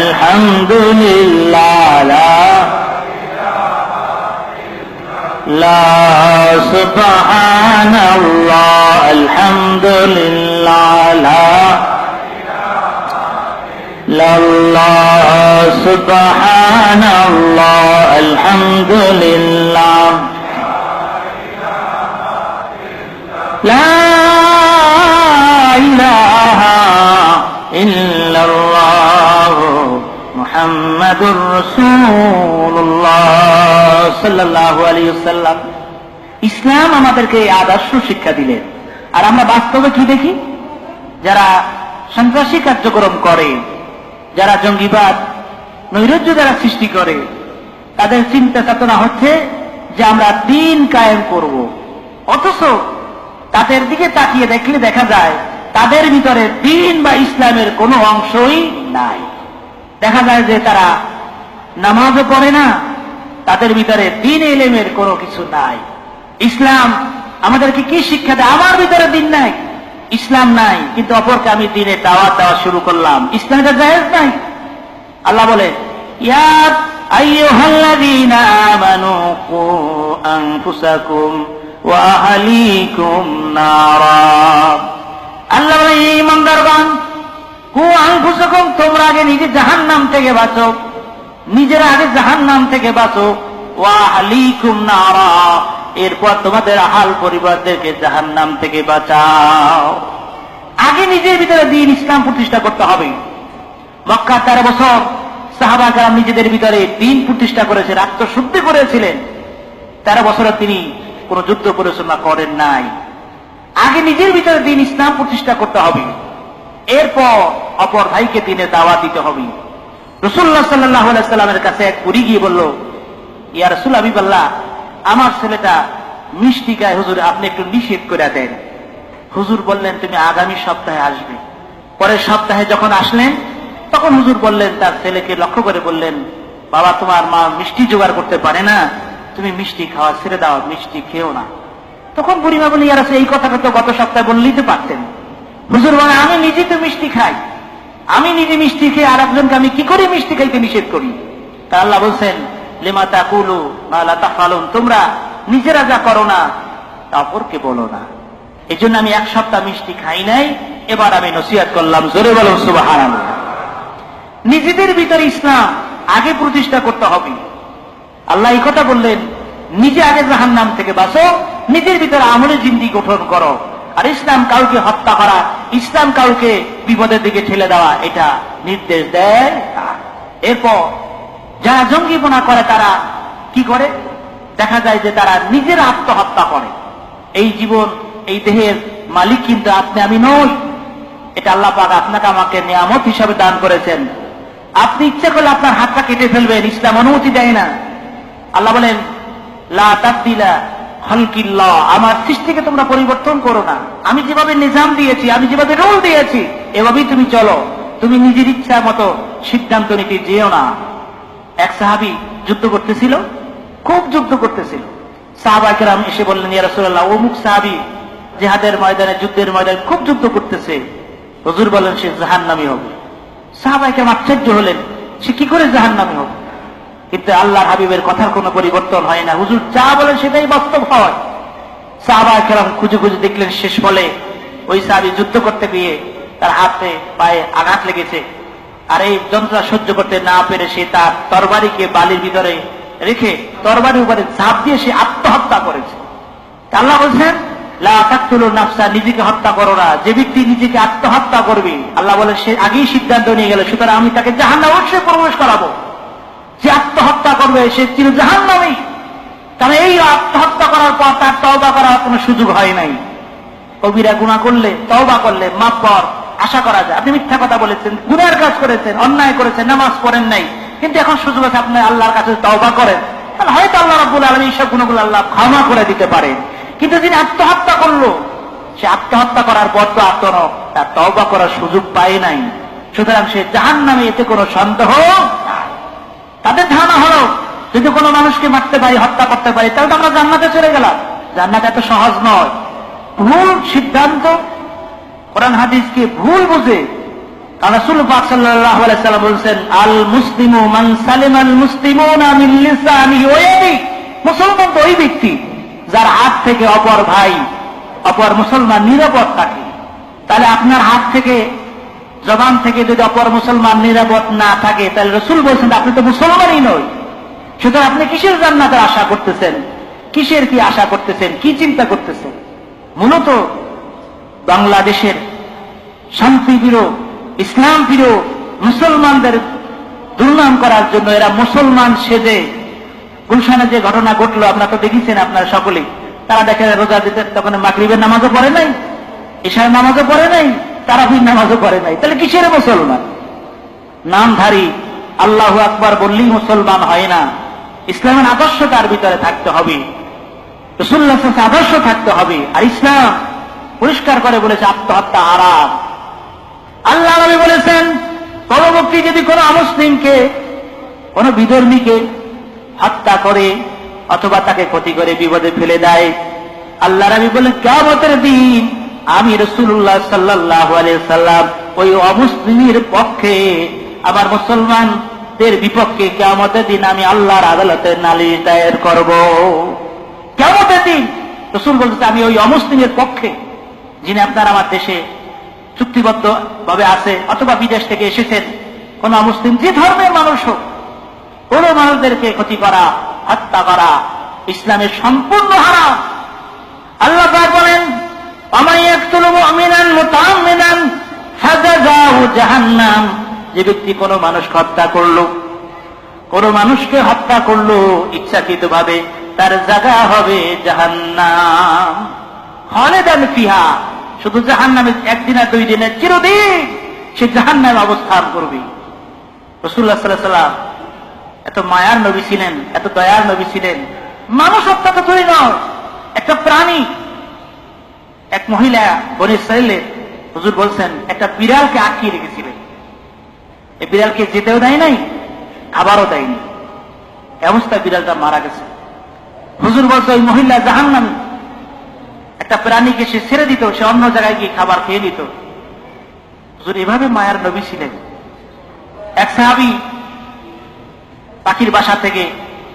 الحمد لله لا سبحان الله الحمد لله لا سبحان الله الحمد لله لا إله إلا الله محمد رسول الله صلى الله عليه وسلم। ইসলাম আমাদেরকে এই আদর্শ শিক্ষা দিলেন। আর আমরা বাস্তবে কি দেখি? যারা সন্ত্রাসী কার্যক্রম করে, যারা জঙ্গিবাদ নৈরাজ্য যারা সৃষ্টি করে, তাদের চিন্তা চেতনা হচ্ছে যে আমরা দ্বীন কায়েম করব। অথচ তাদের দিকে তাকিয়ে দেখলে দেখা যায় তাদের ভিতরে দ্বীন বা ইসলামের কোনো অংশই নাই। দেখা যায় যে তারা নামাজও পড়ে না, তাদের ভিতরে দ্বীন ইলমের কোনো কিছু নাই। ইসলাম আমাদেরকে কি শিক্ষা দেয়? আমার ভিতরে দ্বীন নাই, ইসলাম নাই, কিন্তু অপরকে আমি দ্বীনের দাওয়াত দেওয়া শুরু করলাম। ইসলাম এটা জায়েজ নাই। আল্লাহ বলে, ইয়া আইয়ুহাল্লাযীনা আমানু কু আনফুসাকুম ওয়া আহলিকুম নারা। আল্লাহ বলে, ঈমানদারগণ, কু আনফুসাকুম, তোমরা আগে নিজে জাহান্নাম থেকে বাঁচো, নিজেরা আগে জাহান্নাম থেকে বাঁচো, ওয়া আহলিকুম নারা, এরপর তোমাদের আহাল পরিবারদেরকে জাহান্নাম থেকে বাঁচাও। আগে নিজের ভিতরে দ্বীন ইসলাম প্রতিষ্ঠা করতে হবে। মক্কা 13 বছর সাহাবা কেরাম নিজেদের ভিতরে দ্বীন প্রতিষ্ঠা করেছেন, আত্মশুদ্ধি করেছিলেন। 13 বছরে তিনি কোন যুদ্ধ পরিচালনা করেন নাই। আগে নিজের ভিতরে দ্বীন ইসলাম প্রতিষ্ঠা করতে হবে, এরপর অপর ভাইকে দ্বীনের দাওয়াত দিতে হবে। রাসূলুল্লাহ সাল্লাল্লাহু আলাইহি ওয়াসাল্লামের কাছে এক বুড়ি গিয়ে বলল, ইয়া রাসূল হাবিবাল্লাহ, আমার ছেলেটা মিষ্টি খায়, হুজুর আপনি একটু নিষেধ করে দেন। হুজুর বললেন, তুমি আগামী সপ্তাহে আসবে। পরের সপ্তাহে যখন আসলেন তখন হুজুর বললেন, তার ছেলেকে লক্ষ্য করে বললেন, বাবা, তোমার মা মিষ্টি জোগাড় করতে পারে না, তুমি মিষ্টি খাওয়া ছেড়ে দাও, মিষ্টি খেও না। তখন বুড়িমা বলি, ইয়া রাসূল, এই কথাটা তো গত সপ্তাহে বললেই তো পারতেন। হুজুর বলে, আমি নিজে তো মিষ্টি খাই, আমি নিজে মিষ্টি খেয়ে আর একজনকে আমি কি করে মিষ্টি খাইতে নিষেধ করি? তা আল্লাহ বলছেন, লিমা তাকুলু মা লা তাফআলুন, তোমরা নিজেরা যা করো না তা অপরকে বলো না। এই জন্য আমি এক সপ্তাহ মিষ্টি খাই নাই, এবার আমি নসিহত করলাম। জোরে বলুন সুবহানাল্লাহ। নিজেদের ভিতরে ইসলাম আগে প্রতিষ্ঠা করতে হবে। আল্লাহ এই কথা বললেন, নিজে আগে জাহান্নাম থেকে বাঁচো, নিজের ভিতরে আমলে জিন্দি গঠন করো। আর ইসলাম কাউকে হত্যা করা, ইসলাম কাউকে বিপদের দিকে ঠেলে দেওয়া, এটা নির্দেশ দেয় না। এরপর যারা জঙ্গিপনা করে তারা কি করে? দেখা যায় যে তারা নিজের আত্মহত্যা করে। এই জীবন, এই দেহের মালিক কিন্তু আপনি আমি নই। এটা আল্লাহ পাক আপনাকে আমাকে নিয়ামত হিসাবে দান করেছেন। আপনি ইচ্ছা করলে আপনার হাতটা কেটে ফেলবেন, ইসলাম অনুমতি দেয় না। আল্লাহ বলেন, লা তাবদিলা খালকিল্লাহ, আমার সৃষ্টিকে তোমরা পরিবর্তন করো না। আমি যেভাবে নিজাম দিয়েছি, আমি যেভাবে রুল দিয়েছি, এভাবেই তুমি চলো। তুমি নিজের ইচ্ছা মতো সিদ্ধান্ত নিতে যেও না। এক সাহাবী যুদ্ধ করতেছিল, খুব যুদ্ধ করতেছিল। সাহাবায়ে কেরাম এসে বললেন, ইয়া রাসূলুল্লাহ, অমুক সাহাবী জিহাদের ময়দানে, যুদ্ধের ময়দানে খুব যুদ্ধ করতেছে। হুজুর বলেন, সে জাহান্নামী হবে। সাহাবায়ে কেরাম আশ্চর্য হলেন, সে কি করে জাহান্নামী হবে? কিন্তু আল্লাহর হাবিবের কথার কোনো পরিবর্তন হয় না। হুজুর যা বলেন সেটাই বাস্তব হয়। সাহাবায়ে কেরাম খুঁজে খুঁজে দেখলেন, শেষ ফলে ওই সাহাবী যুদ্ধ করতে গিয়ে তার হাতে পায়ে আঘাত লেগেছে। আর এই যন্ত্রণা সহ্য করতে না পেরে সে তার তরবারিকে বালির ভিতরে রেখে তরবারির উপরে ঝাঁপ দিয়ে সে আত্মহত্যা করেছে। আল্লাহ বলছেন, লা তাকতুলু নাফসা, নিজেকে হত্যা করো না। যে ব্যক্তি নিজেকে আত্মহত্যা করবে, আল্লাহ বলে, সে আগেই সিদ্ধান্ত নিয়ে গেল, সুতরাং আমি তাকে জাহান্নামে অবশ্যই প্রবেশ করাবো। যে আত্মহত্যা করবে সে চির জাহান্নামী। কারণ এই আত্মহত্যা করার পর তার তওবা করার কোনো সুযোগ হয় নাই। কবিরা গুনাহ করলে, তওবা করলে মাফ পাওয়ার আশা করা যায়। আপনি মিথ্যা কথা বলেছেন, গুনার কাজ করেছেন, অন্যায় করেছেন, নামাজ পড়েন নাই, কিন্তু এখন সুযোগ আছে আপনি আল্লাহর কাছে তওবা করেন, তাহলে হয়তো আল্লাহ রাব্বুল আলামিন এই সব গুনাহগুলো আল্লাহ ক্ষমা করে দিতে পারে। কিন্তু যিনি আত্মহত্যা করলো, সে আত্মহত্যা করার পর তো আত্মন তার তওবা করার সুযোগ পায় নাই। সুতরাং সে জাহান্নামে, এতে কোনো সন্দেহ নাই। তাদের ধারণা হলো, যদি কোনো মানুষকে মারতে পারি, হত্যা করতে পারি, তাহলে তো আমরা জান্নাতে চলে গেলাম। জান্নাত এত সহজ নয়। ভুল সিদ্ধান্ত, কোরআন হাদিসকে ভুল বুঝে রাসূল পাক সাল্লাল্লাহু আলাইহি ওয়াসাল্লাম বলেছেন, আল মুসলিমু মান সালিমাল মুসলিমুনা মিন লিসানিহি ওয়া ইয়াদিহি, মুসলমান তো ওই ব্যক্তি যার হাত থেকে অপর ভাই, অপর মুসলমান নিরাপদ থাকে। তাহলে আপনার হাত থেকে, জবান থেকে যদি অপর মুসলমান নিরাপদ না থাকে, তাহলে রাসূল বলেছেন আপনি তো মুসলমানই নয়। সুতরাং আপনি কিসের জান্নাতের আশা করতেছেন? কিসের কি আশা করতেছেন? কি চিন্তা করতেছেন? মূলত বাংলাদেশের শান্তি প্রিয়, ইসলাম প্রিয় মুসলমানদের দুর্নাম করার জন্য এরা মুসলমান সেজে, গুলশানে যে ঘটনা ঘটলো আপনারা তো দেখেছেন, আপনারা সকলেই। তারা দেখে রোজা দিতে, তখন মাগরিবের নামাজও পড়ে নাই, ইশার নামাজও পড়ে নাই, তারাবির নামাজও পড়ে নাই। তাহলে কিসের মুসলমান? নামধারী, আল্লাহু আকবার বললেই মুসলমান হয় না। ইসলামের আদর্শ তার ভিতরে থাকতে হবে, রাসূলুল্লাহ সাল্লাল্লাহু আলাইহি ওয়াসাল্লাম আদর্শ থাকতে হবে। আর ইসলাম পরিষ্কার করে বলেছে আত্মহত্যা হারাম। আল্লাহ নবী বলেছেন, পরবর্তী যদি কোনো অমুসলিমকে, কোনো বিধর্মীকে হত্যা করে অথবা তাকে ক্ষতি করে বিপদে ফেলে দেয়, আল্লাহ নবী বলেন কিয়ামতের দিন আমি রাসূলুল্লাহ সাল্লাল্লাহু আলাইহি ওয়াসাল্লাম ওই অমুসলিমের পক্ষে, আমার মুসলমানদের বিপক্ষে কিয়ামতের দিন আমি আল্লাহর আদালতে নালিশ দায়ের করব। কিয়ামতের দিন রাসূল বলতেছে আমি ওই অমুসলিমের পক্ষে, যিনি আপনার আমার দেশে চুক্তিবদ্ধ ভাবে আছে অথবা বিদেশ থেকে এসেছেন, কোন অমুসলিম যে ধর্মের মানুষ হোক, কোন মানুষদেরকে ক্ষতি করা, হত্যা করা ইসলামের সম্পূর্ণ হারাম। আল্লাহ পাক বলেন, ওয়ামান ইয়াকতুলু মুমিনান মুতাআম্মিদান ফাজাযাহু জাহান্নাম, যে ব্যক্তি কোনো মানুষ হত্যা করলো, কোন মানুষকে হত্যা করলো ইচ্ছাকৃতভাবে, তার জায়গা হবে জাহান্নাম। খালিদান ফিহা, শুধু জাহান্নামে একদিন আর 2 দিনের, চিরদিন সে জাহান্নামে অবস্থান করবে। রাসূলুল্লাহ সাল্লাল্লাহু আলাইহি ওয়াসাল্লাম এত মায়ার নবী ছিলেন, এত দয়ার নবী ছিলেন। মানুষ হত্যা তো ধরে নাও, একটা প্রাণী, এক মহিলা বনী ইসরাঈলের, হুজুর বলছেন একটা বিড়ালকে আটকিয়ে রেখেছিলেন। এই বিড়ালকে যেতেও দেয় নাই, খাবারও দেয়নি। এই অবস্থায় বিড়ালটা মারা গেছে। হুজুর বলছে ওই মহিলা জাহান্নামী। একটা প্রাণীকে সে ছেড়ে দিত, সে অন্য জায়গায় গিয়ে খাবার খেয়ে নিত। হুজুর এভাবে মায়ার নবী ছিলেন। এক সাহাবী পাখির বাসা থেকে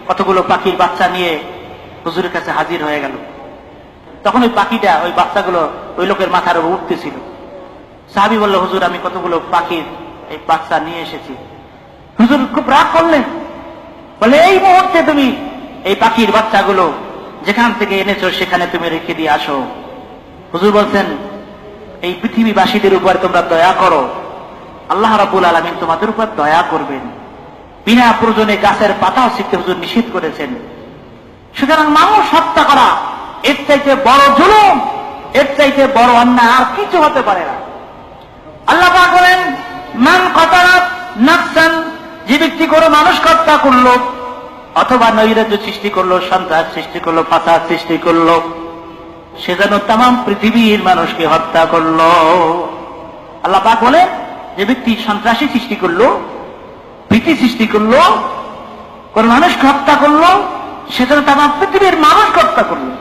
কতগুলো পাখির বাচ্চা নিয়ে হুজুরের কাছে হাজির হয়ে গেল। তখন ওই পাখিটা, ওই বাচ্চাগুলো ওই লোকের মাথার উপর উঠতেছিল। সাহাবী বলল, হুজুর আমি কতগুলো পাখির এই বাচ্চা নিয়ে এসেছি। হুজুর খুব রাগ করলেন, বলে এই মুহূর্তে তুমি এই পাখির বাচ্চাগুলো যেখান থেকে এনেছো সেখানে তুমি রেখে দিয়ে আসো। হুজুর বলছেন, এই পৃথিবীবাসীদের উপর তোমরা দয়া করো, আল্লাহ রাব্বুল আলামিন তোমাদের উপর দয়া করবেন। বিনা প্রয়োজনে গাছের পাতাও ছিঁড়তে হুজুর নিষেধ করেছেন। সুতরাং মানুষ হত্যা করা এর চাইতে বড় জুলুম, এর চাইতে বড় অন্যায় আর কিছু হতে পারে না। আল্লাহ পাক বলেন, মান কাতালা নাফসান, যে ব্যক্তি কোনো মানুষ হত্যা করলো অথবা নৈরাজ্য সৃষ্টি করলো, সন্ত্রাস সৃষ্টি করলো, ফাসাদ সৃষ্টি করলো, সে যেন তামাম পৃথিবীর মানুষকে হত্যা করলো। আল্লাহ পাক বলে, যে ব্যক্তি সন্ত্রাসী সৃষ্টি করলো, ভীতি সৃষ্টি করলো, কোন মানুষকে হত্যা করলো, সে যেন তামাম পৃথিবীর মানুষকে হত্যা করলো।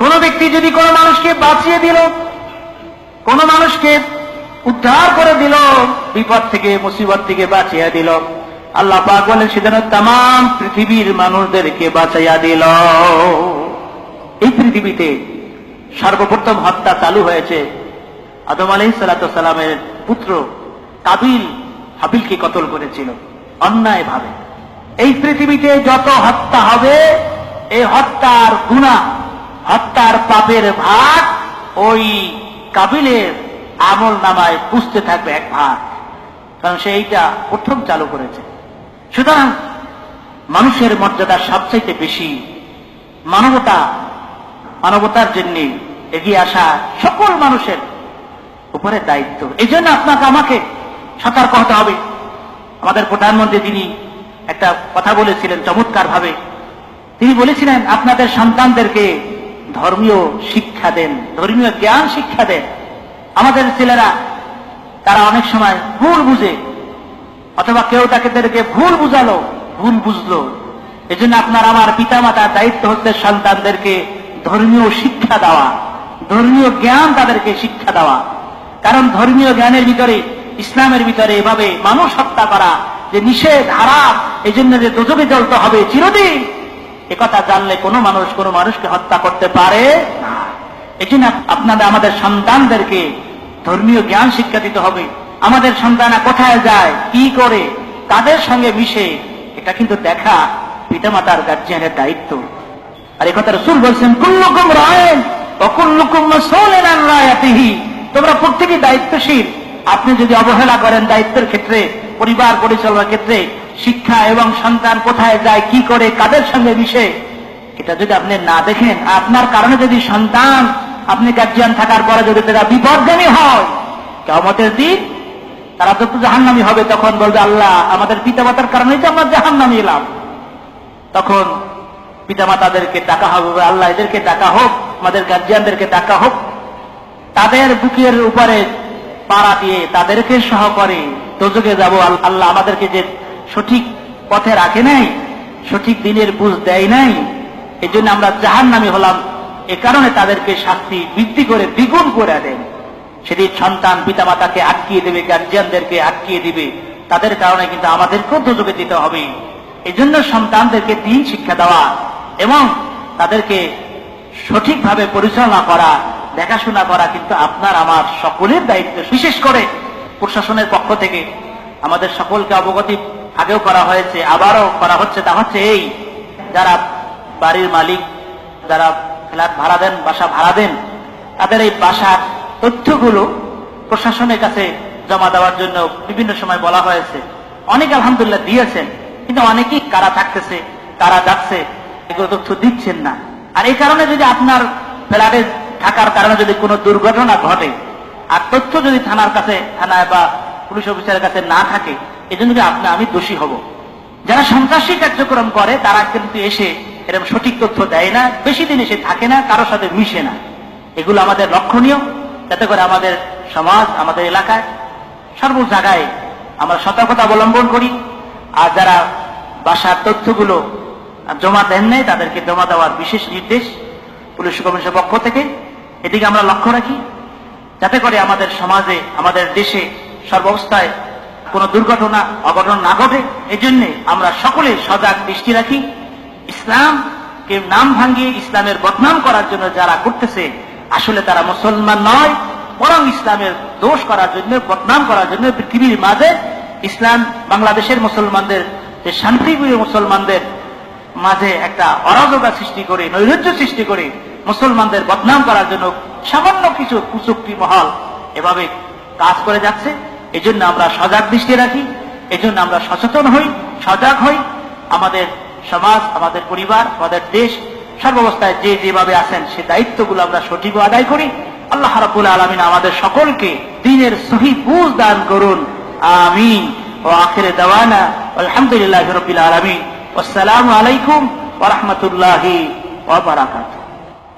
কোন ব্যক্তি যদি কোন মানুষকে বাঁচিয়ে দিল, কোন মানুষকে উদ্ধার করে দিল, বিপদ থেকে মুসিবত থেকে বাঁচিয়ে দিল, আল্লাহ পাক বলেন সে যেন তামাম পৃথিবীর মানুষদেরকে বাঁচাইয়া দিল। এই পৃথিবীতে সর্বপ্রথম হত্যা চালু হয়েছে আদম আলাইহিস সালামের পুত্র কাবিল হাবিলকে কতল করেছিল অন্যায় ভাবে। এই পৃথিবীতে যত হত্যা হবে, এই হত্যার গুনাহ, হত্যার পাপের ভাগ ওই কাবিলের আমল নামায় পুষতে থাকবে এক ভাগ, কারণ সে এইটা প্রথম চালু করেছে। সুতরাং মানুষের মর্যাদা সবচাইতে বেশি, মানবতার জন্য এগিয়ে আসা সকল মানুষের উপরে দায়িত্ব। এই জন্য আপনাকে আমাকে সতর্ক হতে হবে। আমাদের প্রধানমন্ত্রী তিনি একটা কথা বলেছিলেন চমৎকার ভাবে। তিনি বলেছিলেন, আপনাদের সন্তানদেরকে ধর্মীয় শিক্ষা দেন, ধর্মীয় জ্ঞান শিক্ষা দেন। আমাদের ছেলেরা তারা অনেক সময় ভুল বুঝে, অথবা কেউ তাদেরকে ভুল বুঝালো, ভুল বুঝলো। এই জন্য আপনার আমার পিতামাতার দায়িত্ব হচ্ছে সন্তানদেরকে ধর্মীয় শিক্ষা দেওয়া, ধর্মীয় জ্ঞান তাদেরকে শিক্ষা দেওয়া। কারণ ধর্মীয় জ্ঞানের ভিতরে, ইসলামের ভিতরে এভাবে মানুষ হত্যা করা যে নিষেধ, হারাম, এই জন্য যে দোজখে জ্বলতে হবে চিরদিন, একথা জানলে কোনো মানুষ কোনো মানুষকে হত্যা করতে পারে না। এই জন্য আপনাদের আমাদের সন্তানদেরকে ধর্মীয় জ্ঞান শিক্ষা দিতে হবে। আমাদের সন্তানরা কোথায় যায়, কি করে, তাদের সঙ্গে মিশে, এটা কিন্তু দেখা পিতামাতার গার্জিয়ানের দায়িত্ব। আর এই কথা রাসূল বলছেন, কুল্লুকুম রাইন ওয়া কুল্লুকুম মাসউলুন আন রায়াতিহি, তোমরা প্রত্যেকই দায়িত্বশীল। আপনি যদি অবহেলা করেন দায়িত্বের ক্ষেত্রে, পরিবার পরিচালনার ক্ষেত্রে, শিক্ষা এবং সন্তান কোথায় যায়, কি করে, কাদের সঙ্গে মিশে, এটা যদি আপনি না দেখেন, আপনার কারণে যদি সন্তান, আপনি গার্জিয়ান থাকার পরে যদি তারা বিপদগামী হয়, কিয়ামতের দিন তারা তো জাহান্নামী হবে। তখন বলবে, আল্লাহ আমাদের পিতামাতার কারণেই তো আমরা জাহান্নামী এলাম। তখন পিতামাতাদেরকে ডাকা হবে, আল্লাহ এদেরকে ডাকা হোক, আমাদের গার্জিয়ানদেরকে ডাকা হোক, তাদের বুকের উপরে পাড়া দিয়ে তাদেরকে সহ করে দোজখে যাব। আল্লাহ আমাদেরকে যে সঠিক পথে রাখে নাই, সঠিক দিনের বুঝ দেয় নাই, এই জন্য আমরা জাহান্নামী হলাম। এ কারণে তাদেরকে শাস্তি বৃদ্ধি করে দ্বিগুণ করে দেন। সেদিন সন্তান পিতামাতাকে আটকিয়ে দেবে, গার্জিয়ানদেরকে আটকিয়ে দিবে, তাদের কারণে কিন্তু আমাদেরকেও দোজখে দিতে হবে। এই জন্য সন্তানদেরকে দিন শিক্ষা দেওয়া এবং তাদেরকে সঠিকভাবে পরিচালনা করা, দেখাশোনা করা কিন্তু আপনার আমার সকলের দায়িত্ব। বিশেষ করে প্রশাসনের পক্ষ থেকে আমাদের সকলকে অবগতি আগেও করা হয়েছে, আবারও করা হচ্ছে। তা হচ্ছে এই, যারা বাড়ির মালিক, যারা ফ্ল্যাট ভাড়া দেন, বাসা ভাড়া দেন, তাদের এই বাসার তথ্যগুলো প্রশাসনের কাছে জমা দেওয়ার জন্য বিভিন্ন সময় বলা হয়েছে। অনেক আলহামদুলিল্লাহ দিয়েছেন, কিন্তু অনেকেই কারা থাকতেছে, কারা যাচ্ছে, এগুলো তথ্য দিচ্ছেন না। আর এই কারণে যদি আপনার ফ্ল্যাটে থাকার কারণে যদি কোনো দুর্ঘটনা ঘটে, আর তথ্য যদি থানার কাছে, থানায় বা পুলিশ অফিসারের কাছে না থাকে, এই জন্য আমি দোষী হব। যারা সন্ত্রাসী কার্যক্রম করে তারা কিন্তু এসে এরকম সঠিক তথ্য দেয় না, বেশি দিন এসে থাকে না, কারোর সাথে মিশে না। এগুলো আমাদের লক্ষণীয়, যাতে করে আমাদের সমাজ, আমাদের এলাকায়, সর্ব জায়গায় আমরা সতর্কতা অবলম্বন করি। আর যারা বাসার তথ্যগুলো জমা দেন নাই তাদেরকে জমা দেওয়ার বিশেষ নির্দেশ পুলিশ কমিশনের পক্ষ থেকে। এদিকে আমরা লক্ষ্য রাখি যাতে করে আমাদের সমাজে, আমাদের দেশে সর্বাবস্থায় কোনো দুর্ঘটনা অঘটন না ঘটে। এই জন্যে আমরা সকলে সজাগ দৃষ্টি রাখি। ইসলামকে নাম ভাঙিয়ে ইসলামের বদনাম করার জন্য যারা করতেছে, আসলে তারা মুসলমান নয়, বরং ইসলামের দোষ করার জন্য, বদনাম করার জন্য পৃথিবীর মাঝে ইসলাম, বাংলাদেশের মুসলমানদের, যে শান্তিপ্রিয় মুসলমানদের মাঝে একটা অরাজকতা সৃষ্টি করে, নৈরাজ্য সৃষ্টি করে মুসলমানদের বদনাম করার জন্য সামান্য কিছু কুচুক্তি মহল এভাবে কাজ করে যাচ্ছে। এই জন্য আমরা সজাগ দৃষ্টি রাখি, এই জন্য আমরা সচেতন হই, সজাগ হই। আমাদের সমাজ, আমাদের পরিবার, আমাদের দেশ সর্বাবস্থায় যে যেভাবে আছেন সে দায়িত্বগুলো আমরা সঠিক আদায় করি। আল্লাহ রাব্বুল আলামিন আমাদের সকলকে দ্বীনের সহিহ বুঝ দান করুন। আমিন। ওয়া আখির দাওয়ানা আলহামদুলিল্লাহি রাব্বিল আলামিন। আসসালামু আলাইকুম ওয়া রাহমাতুল্লাহি ওয়া বারাকাতুহু।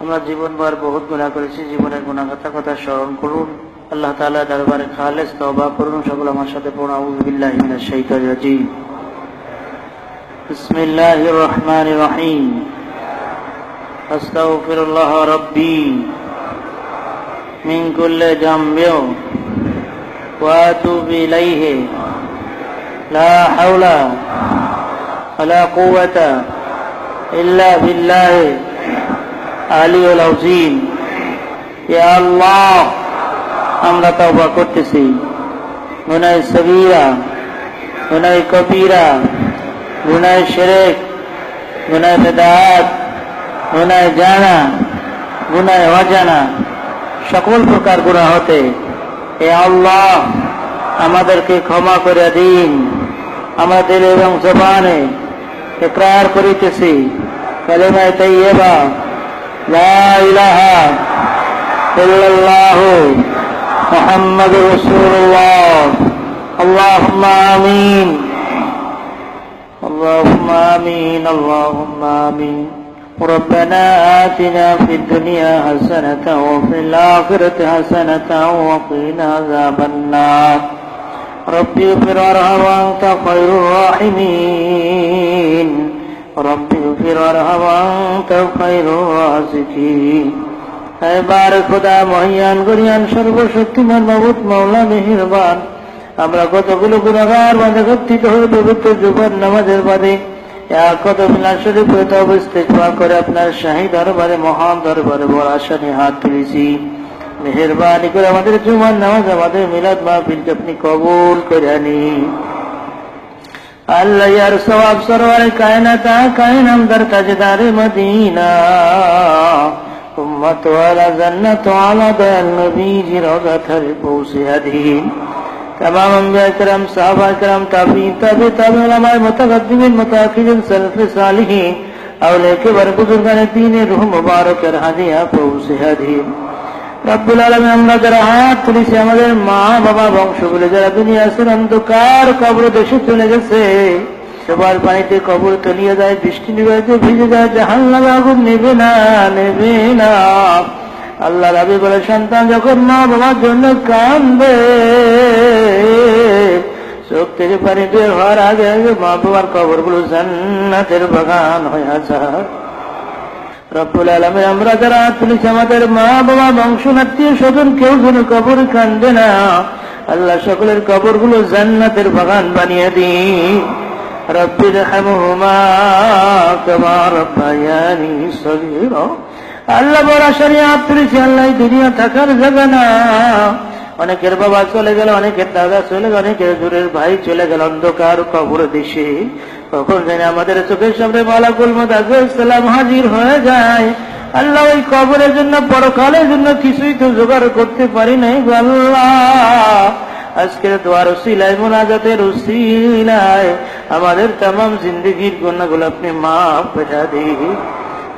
আমরা জীবনভর বহুত গুনাহ করেছি, জীবনের গুনাহগাতা কথা স্মরণ করুন। আল্লাহ তাআলা দরবারে খালেস তওবা করুন। সকল আমার সাথে পড়ুন আউযু বিল্লাহি মিনাশ শাইতানির রাজীম। বিসমিল্লাহির রহমানির রহিম। আস্তাগফিরুল্লাহ রাব্বি মিন কুল্লি যামবিন ওয়া আতুবু ইলাইহি লা হাওলা ওয়ালা কুওয়াতা ইল্লা বিল্লাহি আলিয়ুল আযীম। ইয়া আল্লাহ, আমরা তওবা করতেছি গুনাহ সগীরা, গুনাহ কবীরা, গুনাহ শিরক, গুনাহ বিদআত, গুনাহ জানা, গুনাহ অজানা, সকল প্রকার গুনাহ হতে হে আল্লাহ আমাদেরকে ক্ষমা করে দিন। আমাদের এবং জবানে ইকরার করিতেছি কালিমা তাইয়্যিবা লা ইলাহা ইল্লাল্লাহু মুহাম্মাদুর রাসূলুল্লাহ। আল্লাহুম্মা আমিন, আল্লাহুম্মা আমিন, আল্লাহুম্মা আমিন। ربنا آتنا في الدنيا حسنة وفي الآخرة حسنة وقنا عذاب النار. ربي اغفر وارحم وأنت خير الراحمين. ربي اغفر وارحم وأنت خير الرازقين. এবার খোদা মহিয়ান গরিয়ান সর্বশক্তিমান মাবুদ মাওলা মেহেরবান, আমরা কতগুলো গুনাহগার বাঁধে গঠিত হয়ে পবিত্র জুমার নামাজের বাদে কত মিলাদ শরীফ ইস্তেগফার করে আপনার শাহী দরবারে, মহান দরবারে বড় আশা নিয়ে হাত তুলেছি। মেহেরবানি করে আমাদের জুমার নামাজ, আমাদের মিলাদ মাহফিলকে আপনি কবুল করে নিন। আল্লাহ ইয়ার সওয়াব সরওয়ারে কায়নাত কায়নাম দর তাজদারে মদিনা উম্মত ওয়ালা জান্নাত ওয়ালা দাল নবী জি রওজাতুল পৌঁছিয়াদিন। तमाम अंबिया करम, साहबा करम, ताबीन, ताबे ताबीन, हमारे मुतक़द्दिमीन, मुतअख्खिरीन, सलफ़े सालिहीन, औलिया के बर बुजुर्गान दीन रूह मुबारक हादिया पहुँचे हादीन। रब्बुल आलमीन, আমরা যারা হাত তুলেছি, আমাদের মা বাবা বংশগুলো যারা দুনিয়া আসের অন্ধকার কবর দেশে চলে গেছে, সবার পানিতে কবর তলিয়ে যায়, বৃষ্টি নিবাইতে ভিজে যায়, জাহান্নামে আগুন নেবে না, নেবে না। আল্লাহ রাবি বলে, সন্তান যখন মা বাবার জন্য কাঁদবে, চোখ থেকে পানি বের হওয়ার আগে আগে মা বাবার কবরগুলো জান্নাতের বাগান হয়ে যায়। রব্বুল আলামিন, আমরা যারা তুলেছি, আমাদের মা বাবা বংশ আত্মীয় স্বজন কেউ যেন কবর কাঁদবে না। আল্লাহ সকলের কবরগুলো জান্নাতের বাগান বানিয়ে দিন। রব্বির হামহুমা কামা রাব্বায়ানি সগীরা। আল্লাহ বড় শরিয়াত তুলেছি, আল্লাহ দুনিয়া থাকার জায়গা না। অনেকের বাবা চলে গেল, অনেকের দাদা চলে গেল, অনেকের দূরের ভাই চলে গেল অন্ধকার কবর দেশে। কখন যেন আমাদের চোখের সামনে মালাকুল মউত আলাইহিস সালাম হাজির হয়ে যায়। আল্লাহ ওই কবরের জন্য, পরকালের জন্য কিছুই তো জোগাড় করতে পারি নাই গো আল্লাহ। আজকের দোয়ার উসিলায়, মুনাজাতের উসিলায় আমাদের तमाम জিন্দেগীর গুনাহগুলো আপনি মাফ করে দিন।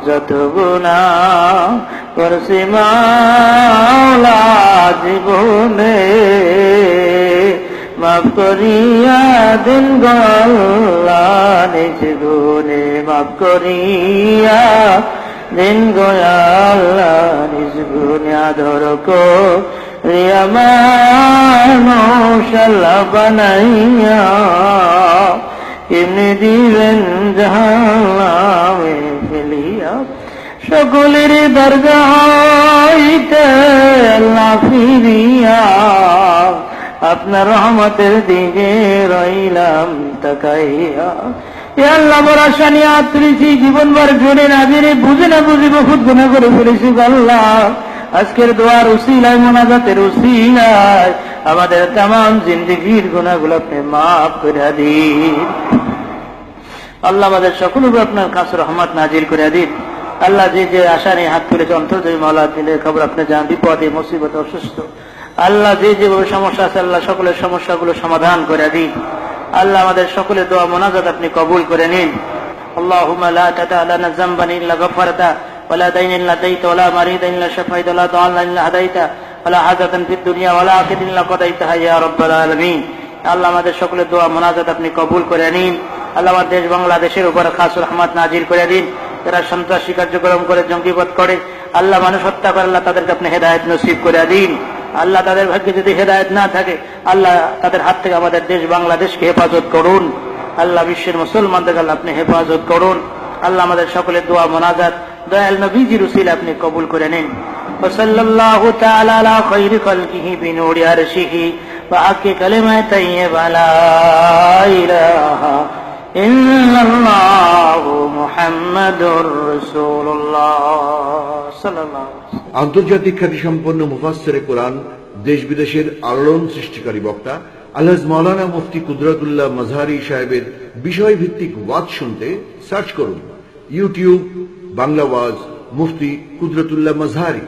যত গুনাহ করছি মাওলা জীবনে, মাফ করিয়া দিন গো আল্লাহ নিজ গুণে, মাফ করিয়া দিন গো আল্লাহ নিজ গুণে। আদর করিয়া মানুষ আল্লাহ বানাইয়া, এমনি দিবেন জাহান্নাম সকলের দরজা হইতে আল্লাহ ফিরিয়া আপনার রহমতের দিকে রইলাম তাকাইয়া। এ আল্লাহ বড় আশা নিয়ে আত্মীয় জীবনভর জোরে না জেনে বুঝে না বুঝে বহুত গুনাহ করে ফেলেছি আল্লাহ। আজকের দোয়ার উসিলায় মোনাজাতের উসিলায় আমাদের তামাম জিন্দেগির গুনাহগুলো আপনি মাফ করে দিন আল্লাহ। আমাদের সকলের উপর আপনার খাস রহমত নাজিল করে দিন আল্লাহ। যে যে আশা নিয়ে হাত তুলেছে অন্তর্জয়ী মাওলা দিলের খবর আপনি জান, বিপদে মুসিবতে অসুস্থ আল্লাহ যে যেভাবে সমস্যা আছে আল্লাহ সকলের সমস্যাগুলো সমাধান করে দিন আল্লাহ। আমাদের সকলের দোয়া মোনাজাত আপনি কবুল করে নিন। আল্লাহুম্মা লা তাদা লানা যামবান ইল্লা গফারতা ওয়ালা দাইন ইল্লা দাইতা ওয়ালা মারিদান ইল্লা শাফাইতা ওয়ালা দাআন ইল্লা হাদাইতা ওয়ালা হাজাতান ফিদ দুনিয়া ওয়ালা আখিরাতিন ইল্লা কাদাইতাহা ইয়া রাব্বাল আলামিন। আল্লাহ আমাদের সকলের দোয়া মোনাজাত আপনি কবুল করে নিন আল্লাহ। আমার দেশ বাংলাদেশের উপর খাস রহমত নাজিল করে দিন। যারা সন্ত্রাসী কার্যক্রম করে জঙ্গিবাদ করে আল্লাহ, মানুষ হত্যা করে আল্লাহ, তাদেরকে আপনি হেদায়েত নসিব করে দিন আল্লাহ। তাদের ভাগ্যে যদি হেদায়েত না থাকে আল্লাহ, তাদের হাত থেকে আমাদের দেশ বাংলাদেশকে হেফাজত করুন আল্লাহ। বিশ্বের মুসলমানদের আল্লাহ আপনি হেফাজত করুন আল্লাহ। আমাদের সকলের দোয়া মোনাজাত দয়াল নবীজির উসিলা আপনি কবুল করে নিন। ওয়াসাল্লাল্লাহু তাআলা আলা খায়রি খালকিহি বিনুরি আরশিহি ওয়া আকি কালিমাত তাইয়্যিবা লা ইলাহা ইল্লাল্লাহু মুহাম্মাদুর রাসূলুল্লাহ সাল্লাল্লাহু আলাইহি ওয়াসাল্লাম। আন্তর্জাতিক খ্যাতিসম্পন্ন মুফাসসিরে কোরআন, দেশ বিদেশের আলোড়ন সৃষ্টিকারী বক্তা আলহাজ মাওলানা মুফতি কুদরতুল্লাহ মাজহারি সাহেবের বিষয়ভিত্তিক ওয়াজ শুনতে সার্চ করুন ইউটিউব বাংলা ওয়াজ মুফতি কুদরতুল্লাহ মাজহারি।